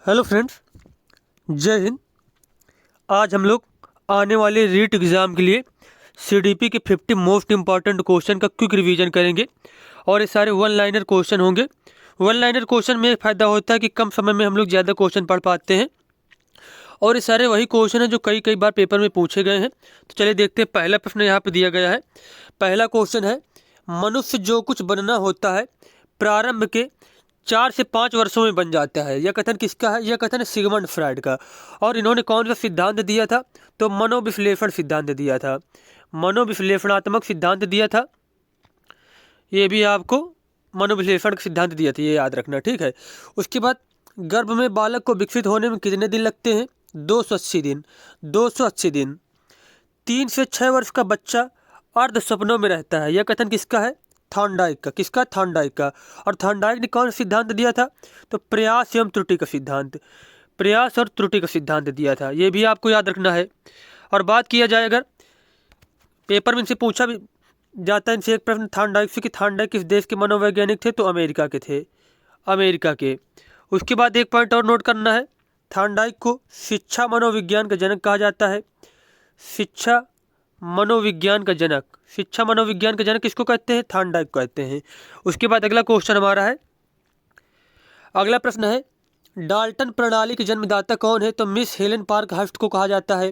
Hello friends, जय हिंद। आज हम लोग आने वाले रीट एग्ज़ाम के लिए सीडीपी के 50 मोस्ट इम्पॉर्टेंट क्वेश्चन का क्विक रिवीजन करेंगे और ये सारे वन लाइनर क्वेश्चन होंगे। वन लाइनर क्वेश्चन में एक फ़ायदा होता है कि कम समय में हम लोग ज़्यादा क्वेश्चन पढ़ पाते हैं और ये सारे वही क्वेश्चन हैं जो कई कई बार पेपर में पूछे गए हैं। तो चलिए देखते हैं। पहला प्रश्न यहाँ पर दिया गया है। पहला क्वेश्चन है, मनुष्य जो कुछ बनना होता है प्रारंभ के 4 से 5 वर्षों में बन जाता है। यह कथन किसका है? यह कथन है सिगमंड फ्रायड का। और इन्होंने कौन सा सिद्धांत दिया था? तो मनोविश्लेषण सिद्धांत दिया था। मनोविश्लेषणात्मक सिद्धांत दिया था। ये भी आपको मनोविश्लेषण सिद्धांत दिया था, ये याद रखना, ठीक है। उसके बाद गर्भ में बालक को विकसित होने में कितने दिन लगते हैं? 280 दिन। 280 दिन। 3 से 6 वर्ष का बच्चा अर्ध सपनों में रहता है। यह कथन किसका है? थॉर्नडाइक का। किसका? थॉर्नडाइक का। और थॉर्नडाइक ने कौन सा सिद्धांत दिया था? तो प्रयास एवं त्रुटि का सिद्धांत। प्रयास और त्रुटि का सिद्धांत दिया था। ये भी आपको याद रखना है। और बात किया जाए, अगर पेपर में इनसे पूछा भी जाता है इनसे एक प्रश्न थॉर्नडाइक से कि थॉर्नडाइक किस देश के मनोवैज्ञानिक थे? तो अमेरिका के थे। अमेरिका के। उसके बाद एक पॉइंट और नोट करना है, थॉर्नडाइक को शिक्षा मनोविज्ञान का जनक कहा जाता है। शिक्षा मनोविज्ञान का जनक। शिक्षा मनोविज्ञान का जनक किसको कहते हैं? थॉर्नडाइक को कहते हैं। उसके बाद अगला क्वेश्चन हमारा है, अगला प्रश्न है, डाल्टन प्रणाली के जन्मदाता कौन है? तो मिस हेलेन पार्क हर्स्ट को कहा जाता है।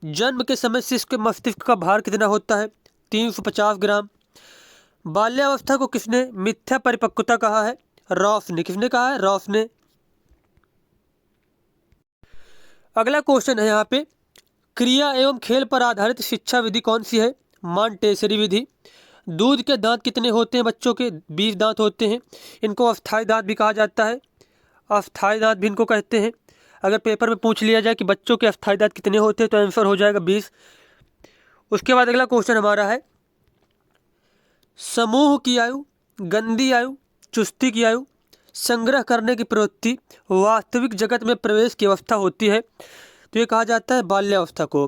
जन्म के समय शिशु के मस्तिष्क का भार कितना होता है? 350 ग्राम। बाल्यावस्था को किसने मिथ्या परिपक्वता कहा है? रॉस ने। किसने कहा है? रॉस ने। अगला क्वेश्चन है यहाँ पे, क्रिया एवं खेल पर आधारित शिक्षा विधि कौन सी है? मॉन्टेसरी विधि। दूध के दांत कितने होते हैं बच्चों के? 20 दांत होते हैं। इनको अस्थायी दांत भी कहा जाता है। अस्थायी दांत भी इनको कहते हैं। अगर पेपर में पूछ लिया जाए कि बच्चों के अस्थायी दांत कितने होते हैं तो आंसर हो जाएगा 20। उसके बाद अगला क्वेश्चन हमारा है, समूह की आयु, गंदी आयु, चुस्ती की आयु, संग्रह करने की प्रवृत्ति वास्तविक जगत में प्रवेश की अवस्था होती है। तो ये कहा जाता है बाल्यावस्था को।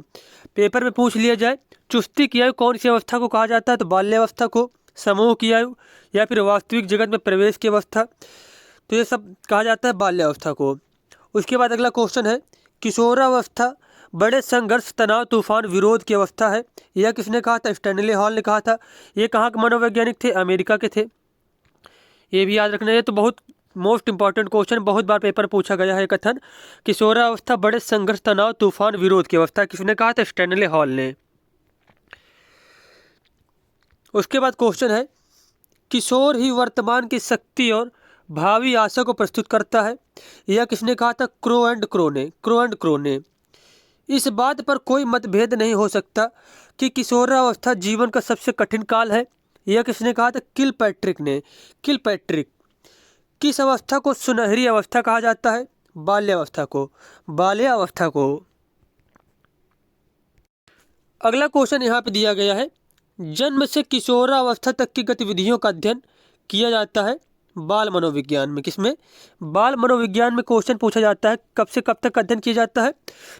पेपर में पूछ लिया जाए चुस्ती की आयु कौन सी अवस्था को कहा जाता है? तो बाल्यावस्था को। समूह की आयु या फिर वास्तविक जगत में प्रवेश की अवस्था, तो ये सब कहा जाता है बाल्यावस्था को। उसके बाद अगला क्वेश्चन है, किशोरावस्था बड़े संघर्ष तनाव तूफान विरोध की अवस्था है। यह किसने कहा था? स्टैनली हॉल ने कहा था। ये कहाँ के मनोवैज्ञानिक थे? अमेरिका के थे। ये भी याद रखना है। तो बहुत मोस्ट इंपॉर्टेंट क्वेश्चन, बहुत बार पेपर पूछा गया है कथन, किशोरावस्था बड़े संघर्ष तनाव तूफान विरोध की अवस्था, किसने कहा था? स्टैनली हॉल ने। उसके बाद क्वेश्चन है, किशोर ही वर्तमान की शक्ति और भावी आशा को प्रस्तुत करता है। यह किसने कहा था? क्रो एंड क्रो ने। क्रो एंड क्रो ने। इस बात पर कोई मतभेद नहीं हो सकता कि किशोरावस्था जीवन का सबसे कठिन काल है। यह किसने कहा था? किलपैट्रिक ने। किलपैट्रिक। किस अवस्था को सुनहरी अवस्था कहा जाता है? बाल्यावस्था को। बाल्यावस्था को। अगला क्वेश्चन यहाँ पे दिया गया है, जन्म से किशोरावस्था तक की गतिविधियों का अध्ययन किया जाता है बाल मनोविज्ञान में। किसमें? बाल मनोविज्ञान में क्वेश्चन पूछा जाता है कब से कब तक अध्ययन किया जाता है?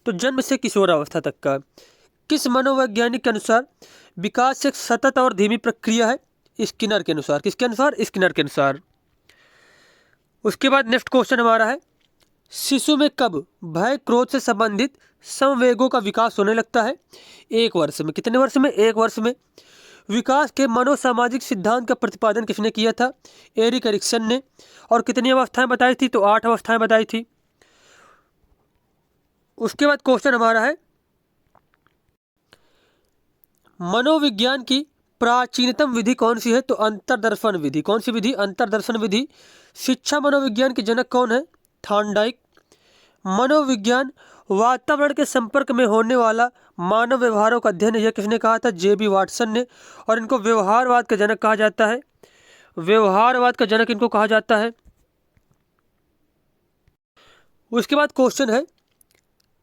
तो जन्म से किशोरावस्था तक का। किस मनोवैज्ञानिक के अनुसार विकास एक सतत और धीमी प्रक्रिया है? स्किनर के अनुसार। किसके अनुसार? स्किनर के अनुसार। उसके बाद नेक्स्ट क्वेश्चन हमारा है, शिशु में कब भय क्रोध से संबंधित संवेगों का विकास होने लगता है? 1 वर्ष में। कितने वर्ष में? 1 वर्ष में। विकास के मनोसामाजिक सिद्धांत का प्रतिपादन किसने किया था? एरिक एरिक्सन ने। और कितनी अवस्थाएं बताई थी? तो 8 अवस्थाएं बताई थी। उसके बाद क्वेश्चन हमारा है, मनोविज्ञान की प्राचीनतम विधि कौन सी है? तो अंतर्दर्शन विधि। कौन सी विधि? अंतर्दर्शन विधि। शिक्षा मनोविज्ञान के जनक कौन है? थॉर्नडाइक। मनोविज्ञान वातावरण के संपर्क में होने वाला मानव व्यवहारों का अध्ययन, यह किसने कहा था? जेबी वाटसन ने। और इनको व्यवहारवाद का जनक कहा जाता है। व्यवहारवाद का जनक इनको कहा जाता है। उसके बाद क्वेश्चन है,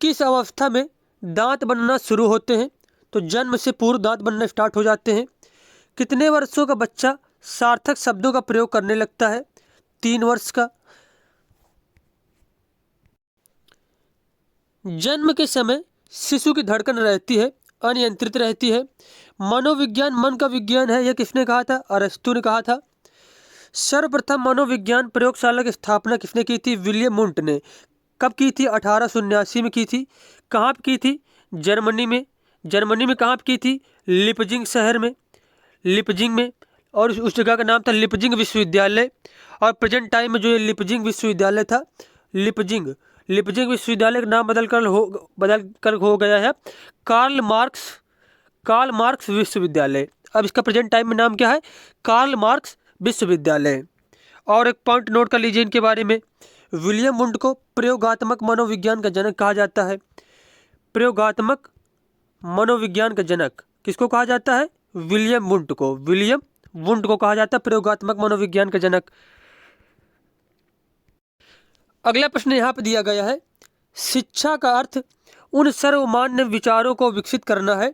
किस अवस्था में दांत बनना शुरू होते हैं? तो जन्म से पूर्व दांत बनना स्टार्ट हो जाते हैं। कितने वर्षों का बच्चा सार्थक शब्दों का प्रयोग करने लगता है? 3 वर्ष का। जन्म के समय शिशु की धड़कन रहती है, अनियंत्रित रहती है। मनोविज्ञान मन का विज्ञान है, यह किसने कहा था? अरस्तू ने कहा था। सर्वप्रथम मनोविज्ञान प्रयोगशाला की स्थापना किसने की थी? विलियम मुंट ने। कब की थी? 1879 में की थी। कहाँ पे की थी? जर्मनी में। जर्मनी में कहाँ पे की थी? लिपजिंग शहर में, लिपजिंग में। और उस जगह का नाम था लिपजिंग विश्वविद्यालय। और प्रेजेंट टाइम में जो ये लिपजिंग विश्वविद्यालय था, लिपजिंग लिपजिंग विश्वविद्यालय का नाम बदल कर हो गया है कार्ल मार्क्स विश्वविद्यालय। अब इसका प्रेजेंट टाइम में नाम क्या है? कार्ल मार्क्स विश्वविद्यालय। और एक पॉइंट नोट कर लीजिए इनके बारे में। विलियम वुंड को प्रयोगात्मक मनोविज्ञान का जनक कहा जाता है। प्रयोगात्मक मनोविज्ञान का जनक किसको कहा जाता है? विलियम वुंड को। विलियम वुंड को कहा जाता है प्रयोगात्मक मनोविज्ञान का जनक। अगला प्रश्न यहाँ पे दिया गया है, शिक्षा का अर्थ उन सर्वमान्य विचारों को विकसित करना है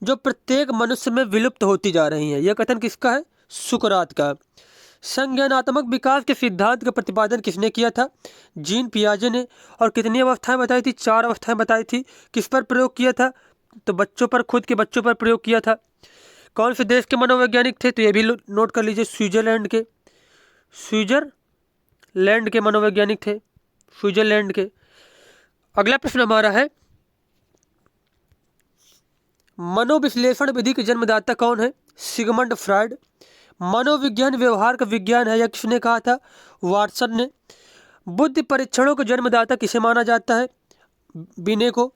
जो प्रत्येक मनुष्य में विलुप्त होती जा रही हैं। यह कथन किसका है? सुकरात का। संज्ञानात्मक विकास के सिद्धांत का प्रतिपादन किसने किया था? जीन पियाजे ने। और कितनी अवस्थाएं बताई थी? 4 अवस्थाएं बताई थी। किस पर प्रयोग किया था? तो बच्चों पर, खुद के बच्चों पर प्रयोग किया था। कौन से देश के मनोवैज्ञानिक थे? तो ये भी नोट कर लीजिए, स्विट्जरलैंड के मनोवैज्ञानिक थे, स्विट्जरलैंड के। अगला प्रश्न हमारा है, मनोविश्लेषण विधि के जन्मदाता कौन है? Sigmund Freud. मनोविज्ञान व्यवहार का विज्ञान है, यह किसने कहा था? वाटसन ने। बुद्धि परीक्षणों का जन्मदाता किसे माना जाता है? बिने को।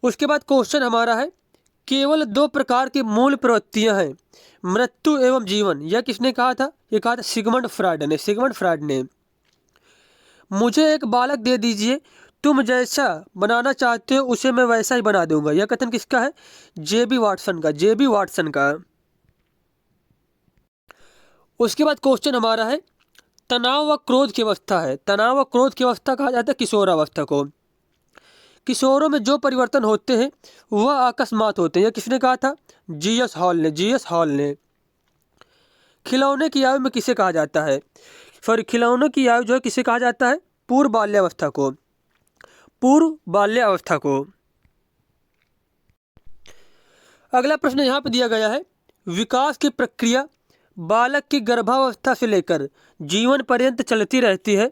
उसके बाद क्वेश्चन हमारा है, केवल 2 प्रकार की मूल प्रवृत्तियां हैं, मृत्यु एवं जीवन। यह किसने कहा था? यह कहा था सिगमंड फ्रायड ने। मुझे एक बालक दे दीजिए, तुम जैसा बनाना चाहते हो उसे मैं वैसा ही बना दूंगा। यह कथन किसका है? जेबी वाटसन का। उसके बाद क्वेश्चन हमारा है, तनाव व क्रोध की अवस्था है। तनाव व क्रोध की अवस्था कहा जाता है किशोरावस्था को। किशोरों में जो परिवर्तन होते हैं वह अकस्मात होते हैं। यह किसने कहा था? जीएस हॉल ने। खिलौने की आयु में किसे कहा जाता है? खिलौनों की आयु जो है किसे कहा जाता है? पूर्व बाल्यावस्था को। अगला प्रश्न यहाँ पे दिया गया है, विकास की प्रक्रिया बालक की गर्भावस्था से लेकर जीवन पर्यंत चलती रहती है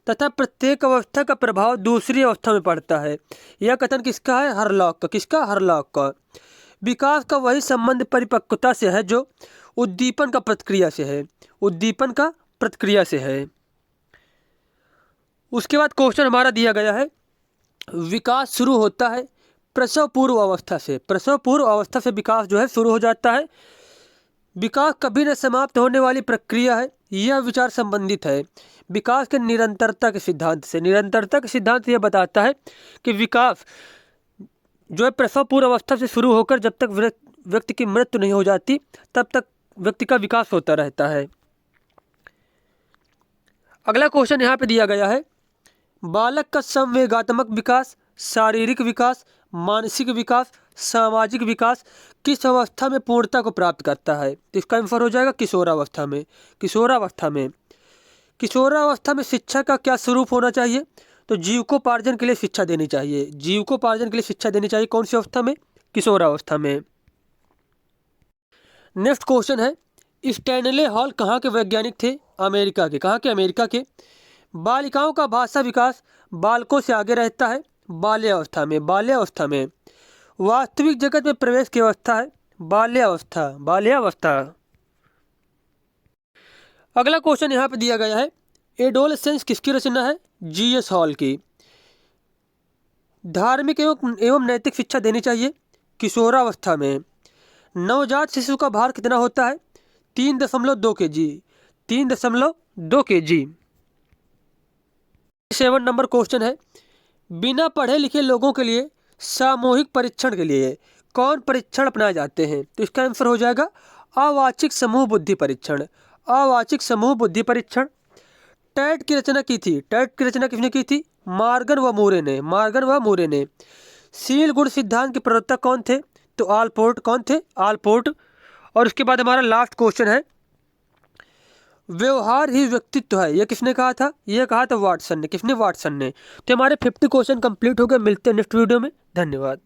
तथा प्रत्येक अवस्था का प्रभाव दूसरी अवस्था में पड़ता है। यह कथन किसका है? हरलॉक का। विकास का वही संबंध परिपक्वता से है जो उद्दीपन का प्रतिक्रिया से है। उसके बाद क्वेश्चन हमारा दिया गया है, विकास शुरू होता है प्रसव पूर्व अवस्था से विकास जो है शुरू हो जाता है। विकास कभी न समाप्त होने वाली प्रक्रिया है, यह विचार संबंधित है विकास के निरंतरता के सिद्धांत यह बताता है कि विकास जो है प्रसव पूर्व अवस्था से शुरू होकर जब तक व्यक्ति की मृत्यु नहीं हो जाती तब तक व्यक्ति का विकास होता रहता है। अगला क्वेश्चन यहाँ पे दिया गया है, बालक का संवेगात्मक विकास, शारीरिक विकास, मानसिक विकास, सामाजिक विकास किस अवस्था में पूर्णता को प्राप्त करता है? तो इसका आंसर हो जाएगा किशोरावस्था में। किशोरावस्था में शिक्षा का क्या स्वरूप होना चाहिए? तो जीविकोपार्जन के लिए शिक्षा देनी चाहिए। कौन सी अवस्था में? किशोरावस्था में। नेक्स्ट क्वेश्चन है, स्टैनले हॉल कहाँ के वैज्ञानिक थे? अमेरिका के। बालिकाओं का भाषा विकास बालकों से आगे रहता है बाल्यावस्था में। वास्तविक जगत में प्रवेश की अवस्था है बाल्यावस्था। अगला क्वेश्चन यहाँ पे दिया गया है, एडोलसेंस किसकी रचना है? जीएस हॉल की। धार्मिक एवं नैतिक शिक्षा देनी चाहिए किशोरावस्था में। नवजात शिशु का भार कितना होता है? 3.2 kg। 7 नंबर क्वेश्चन है, बिना पढ़े लिखे लोगों के लिए सामूहिक परीक्षण के लिए कौन परीक्षण अपनाए जाते हैं? तो इसका आंसर हो जाएगा अवाचिक समूह बुद्धि परीक्षण। टैट की रचना किसने की थी? मार्गन व मूरे ने। सील गुण सिद्धांत के प्रवक्ता कौन थे? तो आलपोर्ट। और उसके बाद हमारा लास्ट क्वेश्चन है, व्यवहार ही व्यक्तित्व है, यह किसने कहा था? यह कहा था वाटसन ने। तो हमारे 50 क्वेश्चन कंप्लीट हो गए। मिलते हैं नेक्स्ट वीडियो में। धन्यवाद।